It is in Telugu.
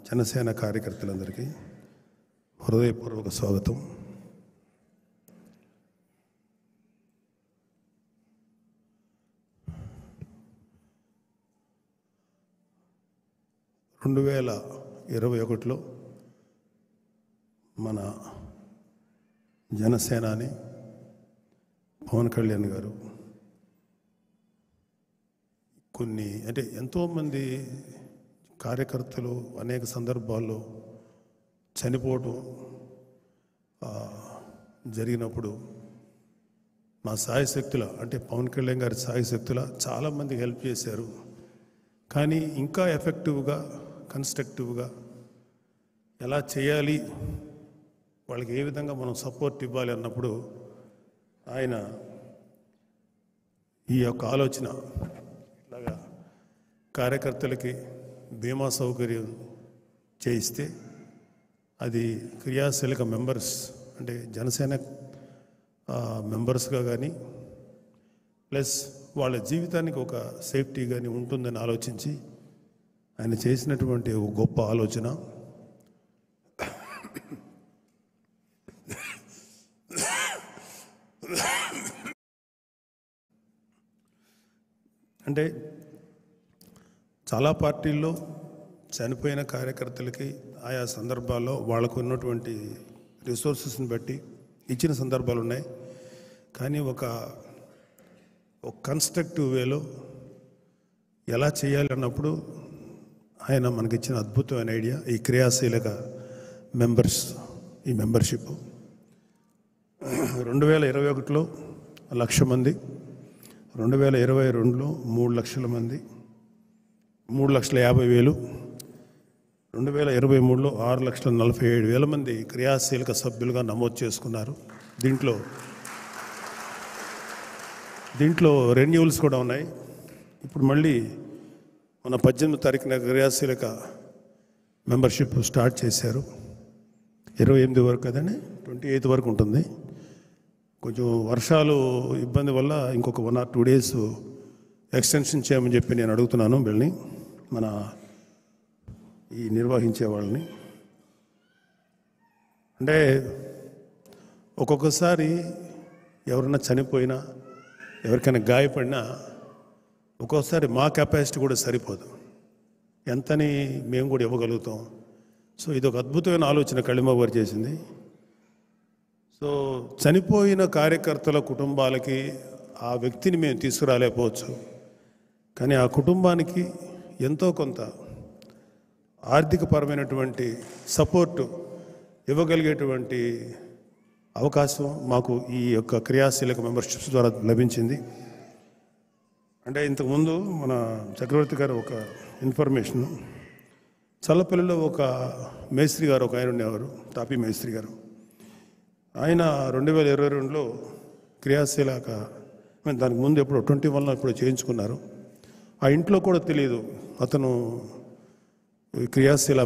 జనసేన కార్యకర్తలందరికీ హృదయపూర్వక స్వాగతం. రెండు 2021లో మన జనసేనాని పవన్ కళ్యాణ్ గారు కొన్ని ఎంతోమంది కార్యకర్తలు అనేక సందర్భాల్లో చనిపోవటం జరిగినప్పుడు మా సాయశక్తుల పవన్ కళ్యాణ్ గారి సాయశక్తుల చాలామందికి హెల్ప్ చేశారు. కానీ ఇంకా ఎఫెక్టివ్గా కన్స్ట్రక్టివ్గా ఎలా చేయాలి, వాళ్ళకి ఏ విధంగా మనం సపోర్ట్ ఇవ్వాలి అన్నప్పుడు ఆయన ఈ యొక్క ఆలోచన ఇట్లాగా కార్యకర్తలకి బీమా సౌకర్యం చేయిస్తే అది క్రియాశీలక మెంబర్స్ జనసేన మెంబర్స్గా కానీ ప్లస్ వాళ్ళ జీవితానికి ఒక సేఫ్టీ కానీ ఉంటుందని ఆలోచించి ఆయన చేసినటువంటి ఒక గొప్ప ఆలోచన. చాలా పార్టీల్లో చనిపోయిన కార్యకర్తలకి ఆయా సందర్భాల్లో వాళ్ళకు ఉన్నటువంటి రిసోర్సెస్ని బట్టి ఇచ్చిన సందర్భాలు ఉన్నాయి. కానీ ఒక కన్స్ట్రక్టివ్ వేలో ఎలా చేయాలి అన్నప్పుడు ఆయన మనకిచ్చిన అద్భుతమైన ఐడియా ఈ క్రియాశీలక మెంబర్స్, ఈ మెంబర్షిప్. 2021లో 1,00,000 మంది, 2022లో 3 లక్షల మంది, 3,50,000, 2023లో 6,47,000 మంది క్రియాశీలక సభ్యులుగా నమోదు చేసుకున్నారు. దీంట్లో రెన్యూవల్స్ కూడా ఉన్నాయి. ఇప్పుడు మళ్ళీ మన 18వ తారీఖున క్రియాశీలక మెంబర్షిప్ స్టార్ట్ చేశారు. 28 వరకు కదండి, 28 వరకు ఉంటుంది. కొంచెం వర్షాలు ఇబ్బంది వల్ల ఇంకొక 1 or 2 days ఎక్స్టెన్షన్ చేయమని చెప్పి నేను అడుగుతున్నాను వీళ్ళని, మన ఈ నిర్వహించే వాళ్ళని. ఒక్కొక్కసారి ఎవరైనా చనిపోయినా, ఎవరికైనా గాయపడినా ఒక్కోసారి మా కెపాసిటీ కూడా సరిపోదు, ఎంతని మేము కూడా ఇవ్వగలుగుతాం. సో ఇది ఒక అద్భుతమైన ఆలోచన కళింబాబు గారు చేసింది. సో చనిపోయిన కార్యకర్తల కుటుంబాలకి ఆ వ్యక్తిని మేము తీసుకురాలేకపోవచ్చు, కానీ ఆ కుటుంబానికి ఎంతో కొంత ఆర్థికపరమైనటువంటి సపోర్టు ఇవ్వగలిగేటువంటి అవకాశం మాకు ఈ యొక్క క్రియాశీలక మెంబర్షిప్స్ ద్వారా లభించింది. ఇంతకుముందు మన చక్రవర్తి గారు ఒక ఇన్ఫర్మేషన్, చల్లపల్లిలో ఒక మేస్త్రి గారు, ఒక ఆయన ఉండేవారు, తాపీ మేస్త్రి గారు. ఆయన 2022లో క్రియాశీలక, దానికి ముందు ఎప్పుడు 21లో ఇప్పుడు చేయించుకున్నారు. ఆ ఇంట్లో కూడా తెలియదు అతను క్రియాశీల